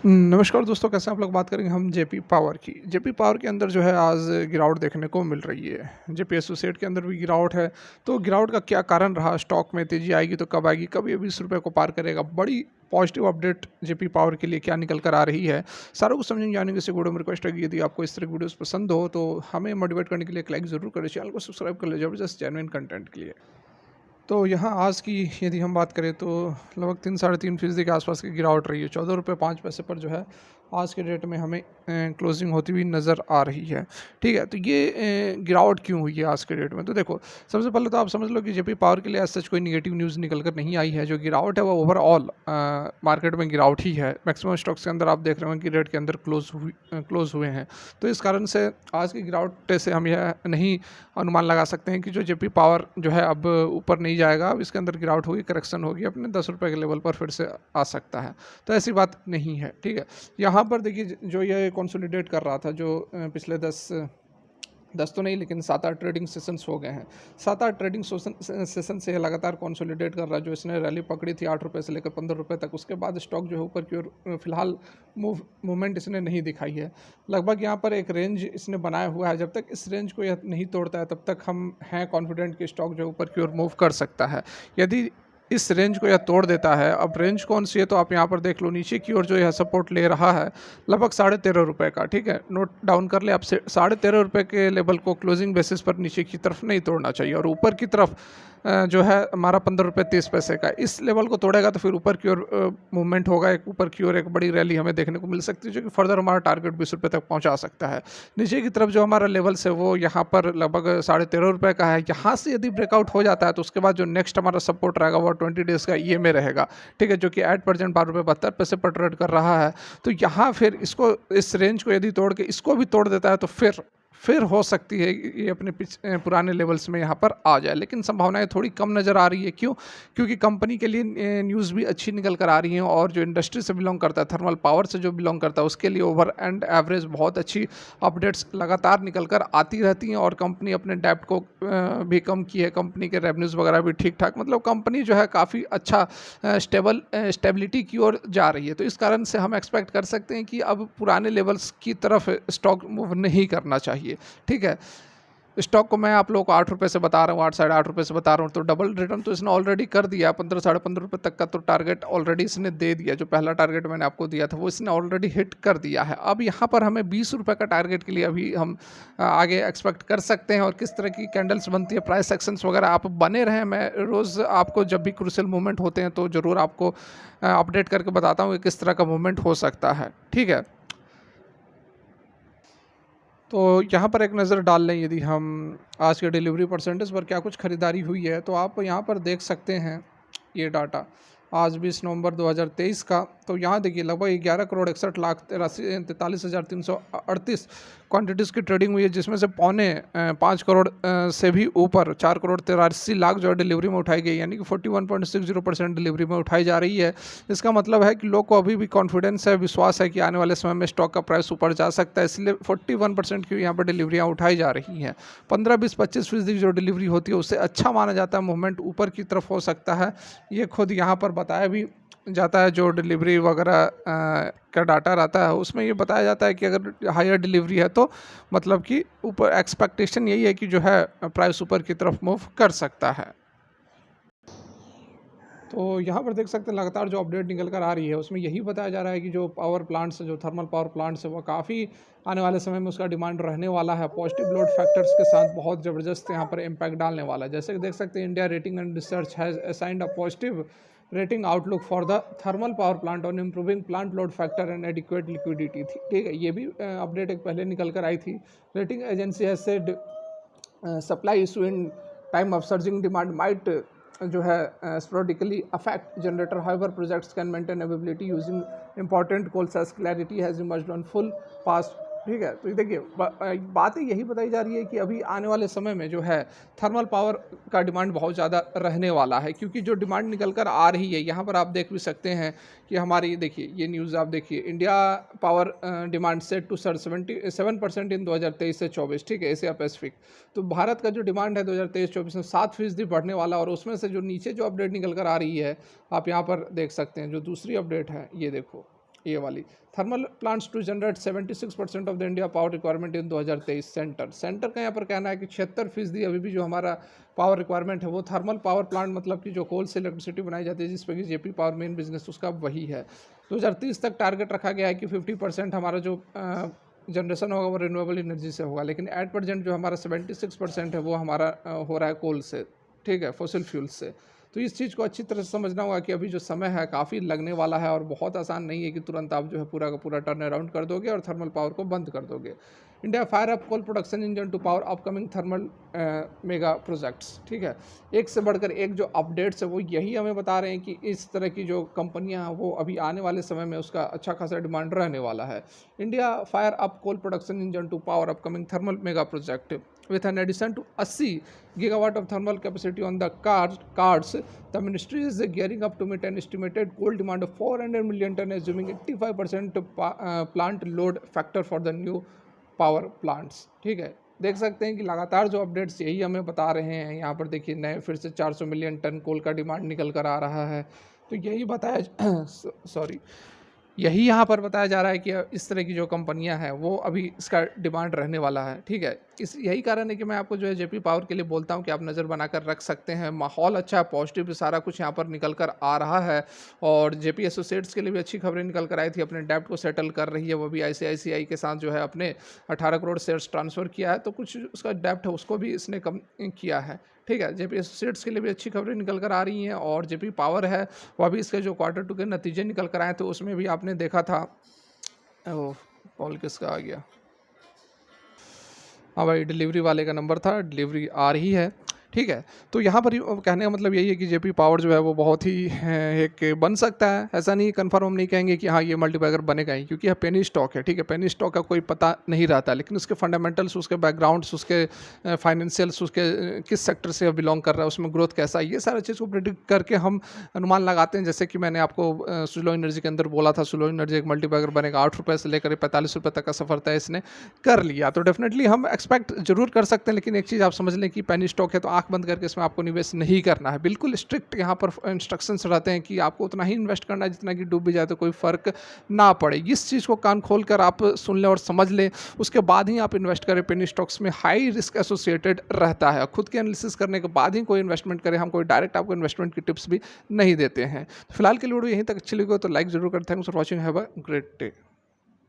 नमस्कार दोस्तों, कैसे हैं आप लोग। बात करेंगे हम जेपी पावर की। जेपी पावर के अंदर जो है आज गिरावट देखने को मिल रही है। जेपी एसोसिएट के अंदर भी गिरावट है। तो गिरावट का क्या कारण रहा, स्टॉक में तेजी आएगी तो कब आएगी, कब ये 20 रुपये को पार करेगा, बड़ी पॉजिटिव अपडेट जेपी पावर के लिए क्या निकल कर आ रही है, सारा कुछ समझेंगे जानेंगे। इस वीडियो में रिक्वेस्ट है कि यदि आपको इस तरह की वीडियोस पसंद हो तो हमें मोटिवेट करने के लिए एक लाइक जरूर करें, चैनल को सब्सक्राइब कर ले जबरदस्त जेन्युइन कंटेंट के लिए। तो यहाँ आज की यदि हम बात करें तो लगभग 3 साढ़े 3% के आसपास की गिरावट रही है। 14 रुपये 5 पैसे पर जो है आज के डेट में हमें क्लोजिंग होती हुई नज़र आ रही है। ठीक है, तो ये गिरावट क्यों हुई है आज के डेट में। तो देखो, सबसे पहले तो आप समझ लो कि जेपी पावर के लिए आज सच कोई निगेटिव न्यूज़ निकल कर नहीं आई है। जो गिरावट है वो ओवरऑल मार्केट में गिरावट ही है। मैक्सिमम स्टॉक्स के अंदर आप देख रहे हो कि रेट के अंदर क्लोज हुए हैं। तो इस कारण से आज की गिरावट से हम यह नहीं अनुमान लगा सकते हैं कि जो जेपी पावर जो है अब ऊपर नहीं जाएगा, अब इसके अंदर गिरावट होगी, करेक्शन होगी, अपने 10 रुपये के लेवल पर फिर से आ सकता है। तो ऐसी बात नहीं है। ठीक है, यहाँ पर देखिए जो ये कंसोलिडेट कर रहा था, जो पिछले 10 तो नहीं लेकिन 7-8 ट्रेडिंग सेशंस हो गए हैं। 7-8 ट्रेडिंग सेशन से लगातार कंसोलिडेट कर रहा है। जो इसने रैली पकड़ी थी 8 रुपये से लेकर 15 रुपये तक, उसके बाद स्टॉक जो है ऊपर की ओर फिलहाल मूवमेंट इसने नहीं दिखाई है। लगभग यहाँ पर एक रेंज इसने बनाया हुआ है। जब तक इस रेंज को यह नहीं तोड़ता है तब तक हम हैं कॉन्फिडेंट कि स्टॉक जो ऊपर की ओर मूव कर सकता है। यदि इस रेंज को यह तोड़ देता है, अब रेंज कौन सी है तो आप यहाँ पर देख लो, नीचे की ओर जो यह सपोर्ट ले रहा है लगभग 13.5 रुपये का। ठीक है, नोट डाउन कर ले आप। 13.5 रुपये के लेवल को क्लोजिंग बेसिस पर नीचे की तरफ नहीं तोड़ना चाहिए, और ऊपर की तरफ जो है हमारा 15 रुपये 30 पैसे का, इस लेवल को तोड़ेगा तो फिर ऊपर की ओर मूवमेंट होगा। एक ऊपर की ओर एक बड़ी रैली हमें देखने को मिल सकती है, जो कि फर्दर हमारा टारगेट 20 रुपये तक पहुंचा सकता है। नीचे की तरफ जो हमारा लेवल्स है वो यहाँ पर लगभग 13.5 रुपये का है। यहाँ से यदि ब्रेकआउट हो जाता है तो उसके बाद जो नेक्स्ट हमारा सपोर्ट रहेगा वो 20 डेज का EMA रहेगा। ठीक है, जो कि एट प्रेजेंट 12 रुपये 72 पैसे पर ट्रेड कर रहा है। तो यहाँ फिर इसको, इस रेंज को यदि तोड़ के इसको भी तोड़ देता है तो फिर हो सकती है ये अपने पुराने लेवल्स में यहाँ पर आ जाए, लेकिन संभावनाएं थोड़ी कम नज़र आ रही है। क्यों? क्योंकि कंपनी के लिए न्यूज़ भी अच्छी निकल कर आ रही हैं, और जो इंडस्ट्री से बिलोंग करता है, थर्मल पावर से जो बिलोंग करता है, उसके लिए ओवर एंड एवरेज बहुत अच्छी अपडेट्स लगातार निकल कर आती रहती हैं। और कंपनी अपने डेप्ट को भी कम की है, कंपनी के रेवेन्यूज़ वगैरह भी ठीक ठाक, मतलब कंपनी जो है काफ़ी अच्छा स्टेबिलिटी की ओर जा रही है। तो इस कारण से हम एक्सपेक्ट कर सकते हैं कि अब पुराने लेवल्स की तरफ स्टॉक मूव नहीं करना चाहिए। ठीक है, स्टॉक को मैं आप लोगों को 8 रुपये से बता रहा हूँ, 8 साढ़े 8 रुपये से बता रहा हूँ, तो डबल रिटर्न तो इसने ऑलरेडी कर दिया। 15 साढ़े 15 रुपये तक का तो टारगेट ऑलरेडी इसने दे दिया। जो पहला टारगेट मैंने आपको दिया था वो इसने ऑलरेडी हिट कर दिया है। अब यहाँ पर हमें 20 रुपये का टारगेट के लिए अभी हम आगे एक्सपेक्ट कर सकते हैं। और किस तरह की कैंडल्स बनती है, प्राइस एक्शंस वगैरह, आप बने रहें। मैं रोज़ आपको जब भी क्रूशियल मूवमेंट होते हैं तो ज़रूर आपको अपडेट करके बताता हूँ कि किस तरह का मूवमेंट हो सकता है। ठीक है, तो यहाँ पर एक नज़र डाल लें, यदि हम आज के डिलीवरी परसेंटेज पर क्या कुछ खरीदारी हुई है तो आप यहाँ पर देख सकते हैं ये डाटा आज 20 नवंबर 2023 का। तो यहाँ देखिए लगभग 11 करोड़ 61 लाख 43,338 क्वांटिटीज़ की ट्रेडिंग हुई है, जिसमें से 5.5 करोड़ से भी ऊपर 4 करोड़ 83 लाख जो है डिलीवरी में उठाई गई, यानी कि 41.60% डिलीवरी में उठाई जा रही है। इसका मतलब है कि लोग को अभी भी कॉन्फिडेंस है, विश्वास है कि आने वाले समय में स्टॉक का प्राइस ऊपर जा सकता है, इसलिए 41% की यहाँ पर डिलीवरियाँ उठाई जा रही हैं। 15-20-25% जो डिलीवरी होती है उससे अच्छा माना जाता है, मूवमेंट ऊपर की तरफ हो सकता है। ये खुद यहाँ पर बताया भी जाता है, जो डिलीवरी वगैरह का डाटा रहता है उसमें ये बताया जाता है कि अगर हायर डिलीवरी है तो मतलब कि ऊपर एक्सपेक्टेशन यही है कि जो है प्राइस ऊपर की तरफ मूव कर सकता है। तो यहाँ पर देख सकते हैं लगातार जो अपडेट निकल कर आ रही है उसमें यही बताया जा रहा है कि जो पावर प्लांट्स, जो थर्मल पावर प्लांट्स है, वो काफ़ी आने वाले समय में उसका डिमांड रहने वाला है। पॉजिटिव लोड फैक्टर्स के साथ बहुत ज़बरदस्त यहाँ पर इम्पैक्ट डालने वाला है। जैसे कि देख सकते हैं, India rating and research has assigned a positive rating outlook for the thermal power plant on improving plant load factor and adequate liquidity थी। ठीक है, ये भी अपडेट एक पहले निकल कर आई थी। Rating agency has said supply issue in time of surging demand might जो है sporadically affect generator, however projects can maintain availability using imported coals as clarity has emerged on full pass. ठीक है, तो ये देखिए बातें यही बताई जा रही है कि अभी आने वाले समय में जो है थर्मल पावर का डिमांड बहुत ज़्यादा रहने वाला है, क्योंकि जो डिमांड निकल कर आ रही है यहाँ पर आप देख भी सकते हैं कि हमारी, देखिए ये न्यूज़ आप देखिए, India power demand set to soar 77% in 2023 से 24। ठीक है, एशिया पैसिफिक। तो भारत का जो डिमांड है 2023-24 में 7% बढ़ने वाला, और उसमें से जो नीचे जो अपडेट निकल कर आ रही है आप यहाँ पर देख सकते हैं। जो दूसरी अपडेट है ये देखो, ये वाली thermal plants to generate 76% of the India power requirement in 2023। Centre का यहाँ पर कहना है कि 76% अभी भी जो हमारा पावर रिक्वायरमेंट है वो थर्मल पावर प्लांट, मतलब कि जो कोल से इलेक्ट्रिसिटी बनाई जाती है जिस पर कि जेपी पावर मेन बिजनेस उसका वही है। 2030 तक टारगेट रखा गया है कि 50% हमारा जो जनरेशन होगा वो रिन्यूएबल एनर्जी से होगा, लेकिन एट प्रेजेंट जो हमारा 76% है वो हमारा हो रहा है कोल से, ठीक है, फॉसिल फ्यूल से। तो इस चीज़ को अच्छी तरह से समझना होगा कि अभी जो समय है काफ़ी लगने वाला है और बहुत आसान नहीं है कि तुरंत आप जो है पूरा का पूरा टर्न अराउंड कर दोगे और थर्मल पावर को बंद कर दोगे। India fire up coal production engine to power upcoming thermal mega projects, ठीक है। एक से बढ़कर एक जो अपडेट्स है वो यही हमें बता रहे हैं कि इस तरह की जो कंपनियां हैं वो अभी आने वाले समय में उसका अच्छा खासा डिमांड रहने वाला है। India fire up coal production engine to power upcoming thermal mega project with an addition to 80 gigawatt of thermal capacity on the cards. The ministry is gearing up to meet an estimated coal demand of 400 million ton, assuming 85% plant load factor for the new power plants, ठीक है। देख सकते हैं कि लगातार जो updates यही हमें बता रहे हैं। यहाँ पर देखिए नए फिर से 400 मिलियन टन कोल का डिमांड निकल कर आ रहा है। तो यही बताया सॉरी यही यहाँ पर बताया जा रहा है कि इस तरह की जो कंपनियां हैं वो अभी इसका डिमांड रहने वाला है, ठीक है। इस यही कारण है कि मैं आपको जो है जेपी पावर के लिए बोलता हूँ कि आप नज़र बनाकर रख सकते हैं। माहौल अच्छा है, पॉजिटिव सारा कुछ यहाँ पर निकल कर आ रहा है। और जेपी एसोसिएट्स के लिए भी अच्छी खबरें निकल कर आई थी, अपने डेब्ट को सेटल कर रही है। वो भी आईसीआईसीआई के साथ जो है अपने 18 करोड़ शेयर्स ट्रांसफ़र किया है, तो कुछ उसका डेब्ट है उसको भी इसने कम किया है, ठीक है। जेपी एसोसिएट्स के लिए भी अच्छी खबरें निकल कर आ रही हैं। और जेपी पावर है वो अभी इसके जो Q2 के नतीजे निकल कर आए थे उसमें भी आपने देखा था। कॉल किसका आ गया? हाँ भाई, डिलीवरी वाले का नंबर था, डिलीवरी आ रही है, ठीक है। तो यहाँ पर कहने का मतलब यही है कि जेपी पावर जो है वो बहुत ही एक बन सकता है। ऐसा नहीं कंफर्म हम नहीं कहेंगे कि हाँ ये मल्टीबैगर बनेगा ही, क्योंकि यह पेनी स्टॉक है, ठीक है। पेनी स्टॉक का कोई पता नहीं रहता, लेकिन उसके फंडामेंटल्स, उसके बैकग्राउंड्स, उसके फाइनेंशियल्स, उसके किस सेक्टर से बिलोंग कर रहा है, उसमें ग्रोथ कैसा है, ये सारा चीज़ को प्रेडिक्ट करके हम अनुमान लगाते हैं। जैसे कि मैंने आपको सुलो एनर्जी के अंदर बोला था, सुलो एनर्जी एक मल्टीबैगर बनेगा, 8 रुपये से लेकर 45 रुपये तक का सफर तय इसने कर लिया। तो डेफिनेटली हम एक्सपेक्ट जरूर कर सकते हैं, लेकिन एक चीज़ आप समझ लें कि पेनी स्टॉक है तो आंख बंद करके इसमें आपको निवेश नहीं करना है। बिल्कुल स्ट्रिक्ट यहाँ पर इंस्ट्रक्शंस रहते हैं कि आपको उतना ही इन्वेस्ट करना है जितना कि डूब भी जाए तो कोई फर्क ना पड़े। इस चीज़ को कान खोल कर आप सुन लें और समझ लें, उसके बाद ही आप इन्वेस्ट करें। पेनी स्टॉक्स में हाई रिस्क एसोसिएटेड रहता है। खुद के एनालिसिस करने के बाद ही कोई इन्वेस्टमेंट करें। हम कोई डायरेक्ट आपको इन्वेस्टमेंट की टिप्स भी नहीं देते हैं। फिलहाल के लिए वीडियो यहीं तक अच्छी लगी हो तो लाइक जरूर करें। Thanks for watching, have a great day.